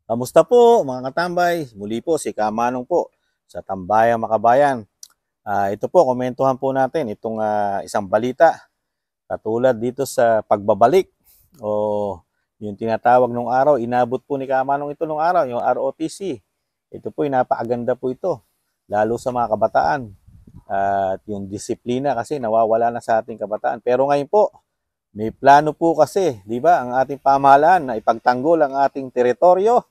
Kamusta po mga katambay? Muli po si Kamanong po sa Tambayang Makabayan. Ito po, komentuhan po natin itong isang balita katulad dito sa pagbabalik o yung tinatawag nung araw, inabot po ni Kamanong ito nung araw, yung ROTC. Ito po, napakaganda po ito, lalo sa mga kabataan. At yung disiplina kasi nawawala na sa ating kabataan. Pero ngayon po, may plano po kasi, di ba, ang ating pamahalaan na ipagtanggol ang ating teritoryo.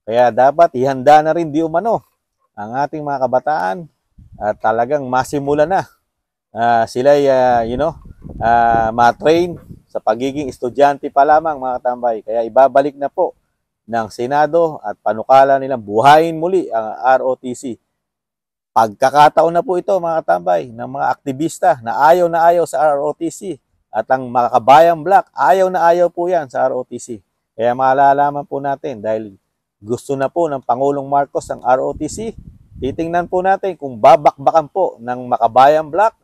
Kaya dapat ihanda na rin di umano ang ating mga kabataan at talagang masimula na sila matrain sa pagiging estudyante pa lamang mga katambay. Kaya ibabalik na po ng Senado at panukala nilang buhayin muli ang ROTC. Pagkakataon na po ito mga katambay ng mga aktivista na ayaw sa ROTC at ang mga kabayang black ayaw na ayaw po yan sa ROTC. Kaya malalaman po natin dahil gusto na po ng Pangulong Marcos ang ROTC. Titingnan po natin kung babakbakan po ng Makabayan Black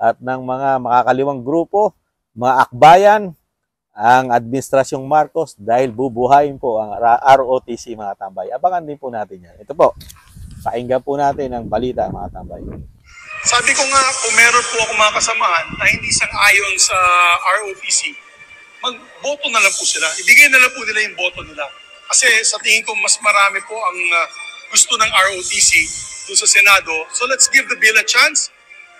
at ng mga makakaliwang grupo, mga akbayan, ang Administrasyong Marcos dahil bubuhayin po ang ROTC mga tambay. Abangan din po natin yan. Ito po, pakinggan po natin ang balita mga tambay. Sabi ko nga, kung meron po ako mga kasamahan na hindi sang-ayon sa ROTC, mag-boto na lang po sila. Ibigay na lang po nila yung boto nila. Kasi sa tingin ko, mas marami po ang gusto ng ROTC doon sa Senado. So let's give the bill a chance.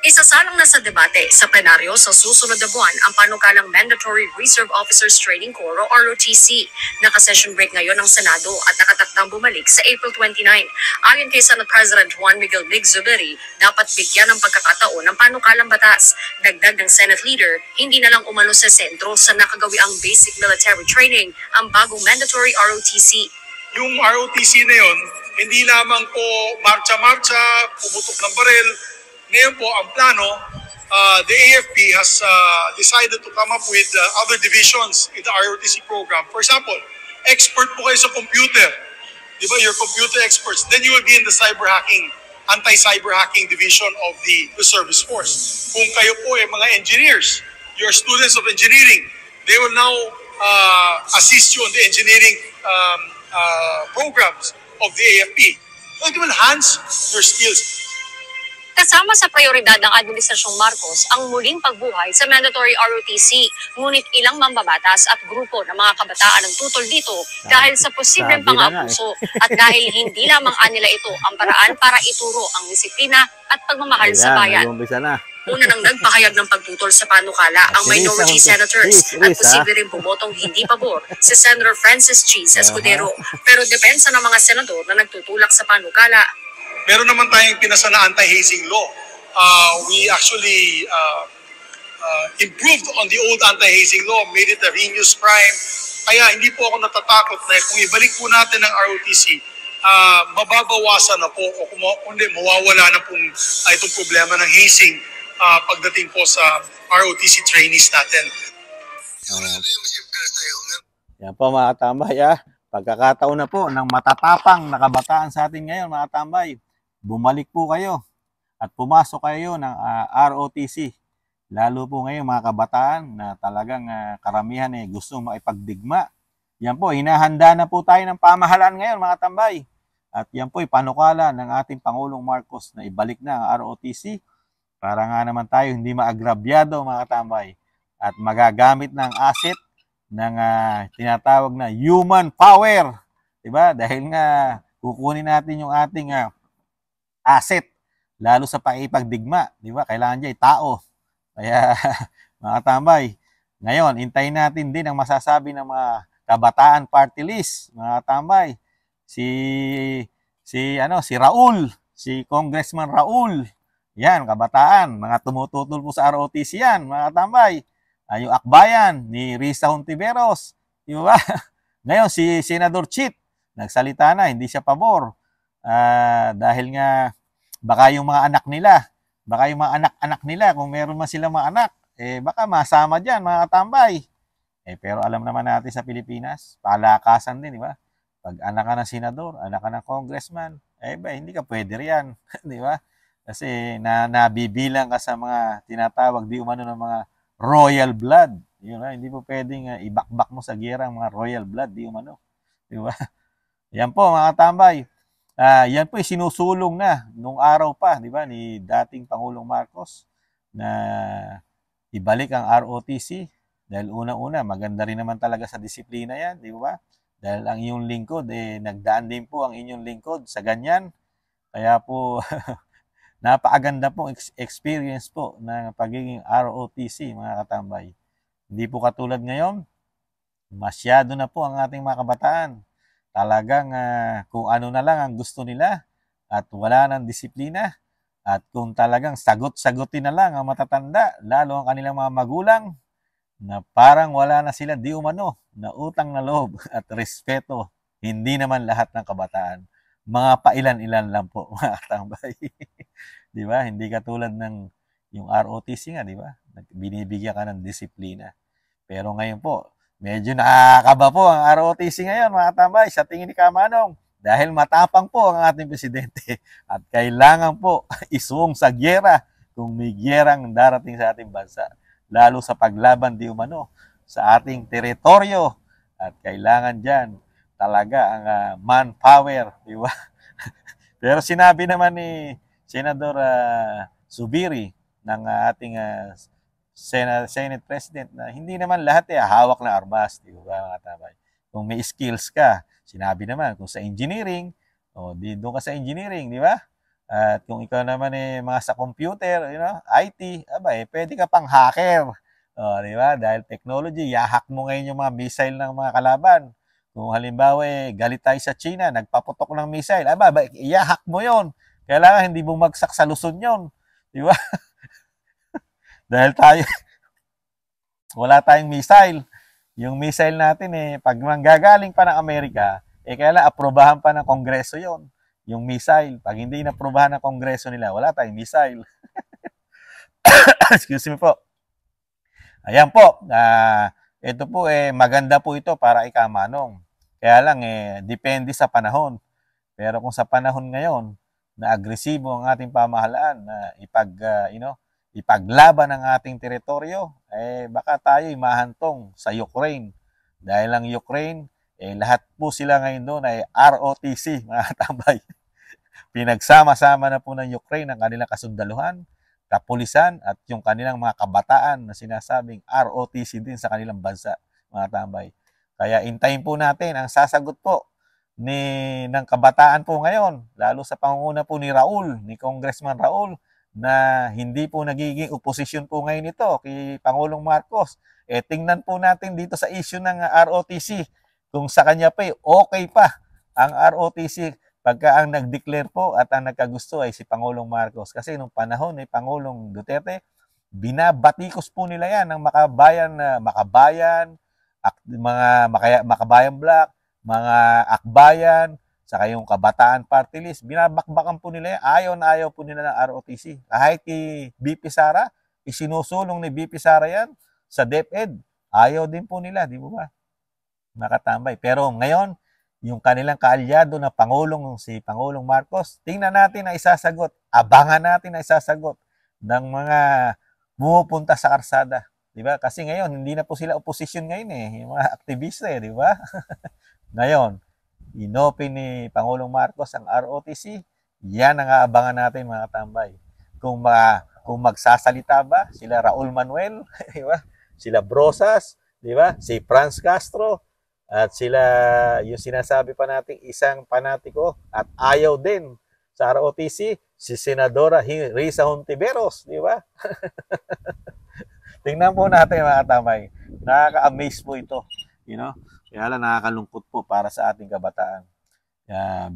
Isasalang na sa debate sa plenaryo sa susunod na buwan ang panukalang Mandatory Reserve Officers Training Corps o ROTC. Naka-session break ngayon ng Senado at nakatakdang bumalik sa April 29. Ayon kay Senate President Juan Miguel Mig Zubiri, dapat bigyan ng pagkakataon ng panukalang batas. Dagdag ng Senate leader, hindi na lang umano sa sentro sa nakagawiang basic military training ang bagong mandatory ROTC. Yung ROTC na yon, hindi lamang po marcha-marcha, pumutok ng baril. Ngayon po, ang plano, the AFP has decided to come up with other divisions in the ROTC program. For example, expert po kayo sa computer. Di ba? You're computer experts. Then you will be in the cyber hacking, anti-cyber hacking division of the service force. Kung kayo po ay mga engineers, you're students of engineering, they will now assist you on the engineering programs of the AFP. So it will enhance your skills. Kasama sa prioridad ng Administrasyong Marcos ang muling pagbuhay sa mandatory ROTC, ngunit ilang mambabatas at grupo ng mga kabataan ang tutol dito dahil sa posibleng pang-abuso at dahil hindi lamang anila ito ang paraan para ituro ang disiplina at pagmamahal sa bayan. Una nang nagpahayag ng pagtutol sa panukala ang minority senators at posible rin bumotong hindi pabor si Senator Francis Cheese Escudero. Pero depensa ng mga senador na nagtutulak sa panukala. Meron naman tayong pinasa na anti-hazing law. We actually improved on the old anti-hazing law, made it a heinous crime. Kaya hindi po ako natatakot na kung ibalik po natin ang ROTC, mababawasan na po o kundi mawawala na pong itong problema ng hazing pagdating po sa ROTC trainees natin. Yan po mga katambay. Pagkakataon na po ng matatapang na kabataan sa atin ngayon mga katambay. Bumalik po kayo at pumasok kayo ng ROTC. Lalo po ngayon mga kabataan na talagang karamihan gustong maipagdigma. Yan po, hinahanda na po tayo ng pamahalaan ngayon mga katambay. At yan po panukala ng ating Pangulong Marcos na ibalik na ang ROTC para nga naman tayo hindi maagrabyado mga katambay at magagamit ng asset ng tinatawag na human power. Diba? Dahil nga kukunin natin yung ating asset, lalo sa pakipagdigma, di ba? Kailangan dyan tao. Kaya, mga tambay, ngayon, hintayin natin din ang masasabi ng mga kabataan party list, mga tambay. Si Raul, si Congressman Raul, yan, kabataan, mga tumututol po sa ROTC yan, mga tambay. Yung akbayan ni Risa Hontiveros, di ba? Ngayon, si Senador Chit, nagsalita na, hindi siya pabor. Dahil nga baka yung mga anak nila, kung meron man silang mga anak, baka masama diyan mga katambay. Pero alam naman natin sa Pilipinas, palakasan din, di ba? Pag anak ka ng senador, anak ka ng congressman, hindi ka pwede riyan, di ba? Kasi nabibilang ka sa mga tinatawag di umano ng mga royal blood. Yun, hindi mo pwedeng ibakbak mo sa giyera ang mga royal blood, di umano. Di ba? Yan po mga tambay. Yan po sinusulong na nung araw pa, di ba, ni dating Pangulong Marcos na ibalik ang ROTC dahil unang-una maganda rin naman talaga sa disiplina yan, di ba? Dahil ang inyong lingkod, nagdaan din po ang inyong lingkod sa ganyan. Kaya po, napakaganda pong experience po ng pagiging ROTC, mga katambay. Hindi po katulad ngayon, masyado na po ang ating mga kabataan. Talagang kung ano na lang ang gusto nila at wala ng disiplina. At kung talagang sagot-sagutin na lang ang matatanda, lalo ang kanilang mga magulang, na parang wala na sila di umano na utang na loob at respeto. Hindi naman lahat ng kabataan. Mga pailan-ilan lang po, mga katambay. Di ba? Hindi katulad ng yung ROTC nga, di ba? Binibigyan ka ng disiplina. Pero ngayon po, medyo nakakaba po ang ROTC ngayon, mga katambay, sa tingin ni Kamanong. Dahil matapang po ang ating presidente at kailangan po isuong sa gyera kung may gyerang darating sa ating bansa. Lalo sa paglaban di umano sa ating teritoryo at kailangan dyan talaga ang manpower, di ba? Pero sinabi naman ni Senador Zubiri ng ating Senate President na hindi naman lahat hawak na armas, di ba mga tabay? Kung may skills ka, sinabi naman kung sa engineering, doon ka sa engineering, di ba? At kung ikaw naman mga sa computer, IT, pwede ka pang hacker. Di ba? Dahil technology, yahack mo ngayon yung mga missile ng mga kalaban. Kung halimbawa galit tayo sa China, nagpaputok ng missile, iyahack mo yon. Kailangan hindi bumagsak sa Luzon yon. Di ba? Dahil tayo, wala tayong missile. Yung missile natin pag manggagaling pa ng Amerika, kailangan aprobahan pa ng Kongreso yon. Yung missile, pag hindi inaprobahan ng Kongreso nila, wala tayong missile. Excuse me po. Ayan po, ito po maganda po ito para ikamanong. Kaya lang depende sa panahon. Pero kung sa panahon ngayon na agresibo ang ating pamahalaan na ipaglaban ang ating teritoryo, baka tayo mahantong sa Ukraine. Dahil ang Ukraine, lahat po sila ngayon doon ay ROTC, mga tambay. Pinagsama-sama na po ng Ukraine ang kanilang kasundaluhan, kapulisan at yung kanilang mga kabataan na sinasabing ROTC din sa kanilang bansa, mga tambay. Kaya intayin po natin ang sasagot po ng kabataan po ngayon, lalo sa pangunguna po ni Raul, ni Congressman Raul, na hindi po nagiging oposisyon po ngayon ito kay Pangulong Marcos. Tingnan po natin dito sa issue ng ROTC, kung sa kanya pa okay pa ang ROTC pagka ang nag-declare po at ang nagkagusto ay si Pangulong Marcos. Kasi nung panahon ni Pangulong Duterte, binabatikos po nila yan ng makabayan, mga makabayan black, mga akbayan, saka yung kabataan party list, binabakbakan po nila yan. Ayaw na ayaw po nila ng ROTC. Kahit kay BP Sara, isinusulong ni BP Sara yan sa DepEd. Ayaw din po nila, di ba? Nakatambay. Pero ngayon, yung kanilang kaalyado na Pangulong, si Pangulong Marcos, tingnan natin na isasagot, abangan natin na isasagot ng mga pumupunta sa karsada. Di ba? Kasi ngayon, hindi na po sila oposisyon ngayon yung mga aktivista di ba? Ngayon, inopen ni Pangulong Marcos ang ROTC, yan ang aabangan natin mga tambay. Kung magsasalita ba, sila Raul Manuel, di ba? Sila Brosas, di ba? Si Franz Castro, at sila, yung sinasabi pa natin, isang panatiko at ayaw din sa ROTC, si Senadora Risa Hontiveros, di ba? Tingnan po natin mga tambay. Nakaka-amaze po ito. Kaya lang nakakalungkot po para sa ating kabataan.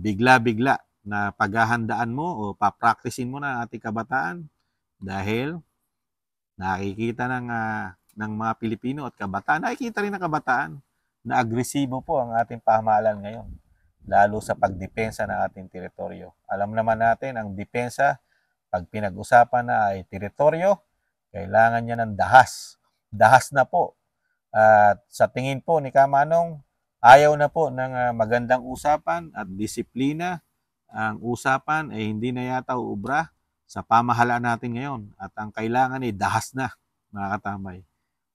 Bigla-bigla na paghahandaan mo o papraktisin mo na ating kabataan dahil nakikita ng mga Pilipino at kabataan, nakikita rin ng kabataan na agresibo po ang ating pamahalaan ngayon, lalo sa pagdepensa ng ating teritoryo. Alam naman natin, ang depensa, pag pinag-usapan na ay teritoryo, kailangan niya ng dahas. Dahas na po. At sa tingin po ni Kamanong, ayaw na po ng magandang usapan at disiplina. Ang usapan ay hindi na yata uubra sa pamahalaan natin ngayon. At ang kailangan ay dahas na, mga katambay.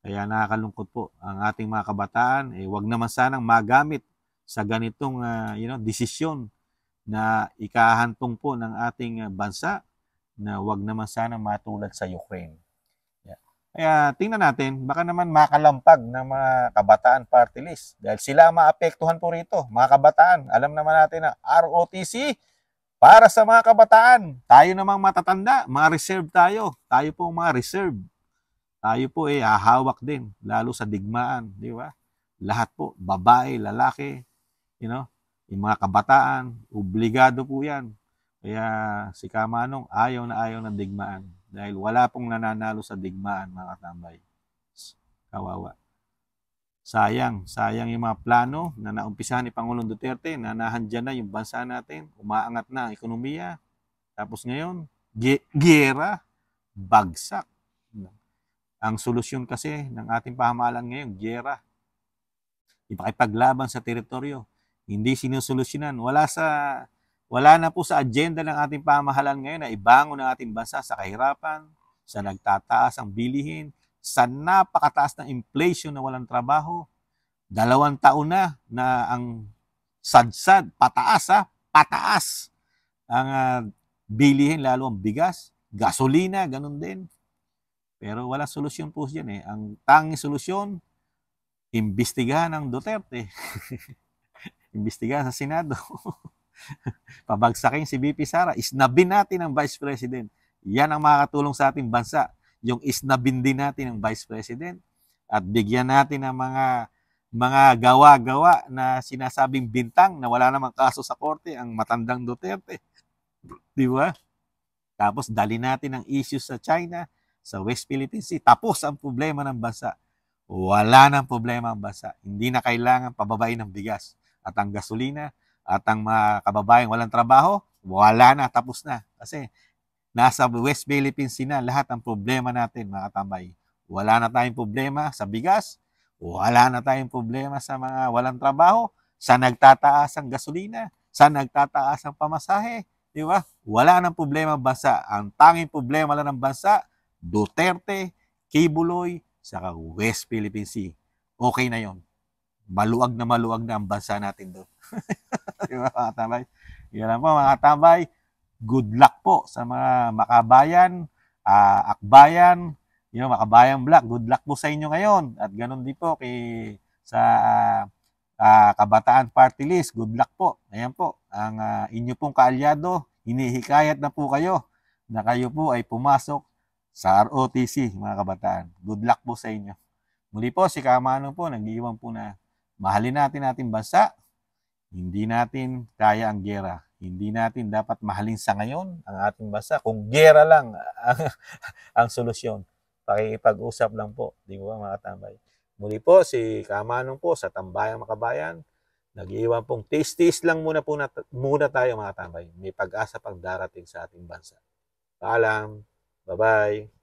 Kaya nakakalungkot po ang ating mga kabataan, wag naman sanang magamit sa ganitong desisyon na ikahantong po ng ating bansa na wag naman sana matulad sa Ukraine. Kaya tingnan natin, baka naman makalampag ng mga kabataan party list. Dahil sila maapektuhan po rito, mga kabataan. Alam naman natin na ROTC para sa mga kabataan. Tayo namang matatanda, mga reserve tayo. Tayo po mga reserve. Tayo po hahawak din, lalo sa digmaan, di ba? Lahat po, babae, lalaki, yung mga kabataan, obligado po yan. Kaya si Kamanong ayaw na ayaw ng digmaan. Dahil wala pong nananalo sa digmaan, mga katambay. Kawawa. Sayang yung mga plano na naumpisahan ni Pangulong Duterte, na nahandyan na yung bansa natin, umaangat na ang ekonomiya. Tapos ngayon, giyera, bagsak. Ang solusyon kasi ng ating pamahalaan ngayon, giyera. Ipakipaglaban sa teritoryo. Hindi sinusolusyonan. Wala na po sa agenda ng ating pamahalaan ngayon na ibangon ang ating bansa sa kahirapan, sa nagtataas ang bilihin, sa napakataas ng inflation na walang trabaho. 2 taon na ang sadsad, pataas ang bilihin, lalo ang bigas, gasolina, ganun din. Pero wala solusyon po dyan Ang tanging solusyon, imbestigahan ng Duterte. Imbestigahan sa Senado. Pabagsakin si VP Sara, isnabin natin ang Vice President. Yan ang makakatulong sa ating bansa. Yung isnabin din natin ang Vice President at bigyan natin ng mga gawa-gawa na sinasabing bintang na wala namang kaso sa korte ang matandang Duterte. Di ba? Tapos dali natin ang issues sa China, sa West Philippine Sea. Tapos ang problema ng bansa. Wala nang problema ang bansa. Hindi na kailangan pababain ng bigas at ang gasolina. At ang mga kababayan walang trabaho, wala na, tapos na. Kasi nasa West Philippine Sea na lahat ng problema natin, mga katambay. Wala na tayong problema sa bigas, wala na tayong problema sa mga walang trabaho, sa nagtataas ang gasolina, sa nagtataas ang pamasahe, di ba? Wala nang problema ang bansa. Ang tanging problema lang ng bansa, Duterte, Kibuloy, saka West Philippine Sea. Okay na yon. Maluwag na ang bansa natin doon. Di ba, mga tambay? Yan lang po, mga tambay. Good luck po sa mga makabayan, akbayan, makabayan black. Good luck po sa inyo ngayon. At ganun din po sa Kabataan Party List. Good luck po. Ayan po, ang inyo pong kaalyado, hinihikayat na po kayo na kayo po ay pumasok sa ROTC, mga kabataan. Good luck po sa inyo. Muli po, si Kamano po, nag-iwan po na mahalin natin ating bansa. Hindi natin kaya ang giyera. Hindi natin dapat mahalin sa ngayon ang ating bansa. Kung giyera lang ang solusyon, pakikipag-usap lang po. Di ba, mga tambay? Muli po, si Kamanong po sa Tambayang Makabayan. Nag-iwan pong taste lang muna tayo, mga tambay. May pag-asa pang darating sa ating bansa. Paalam. Bye-bye.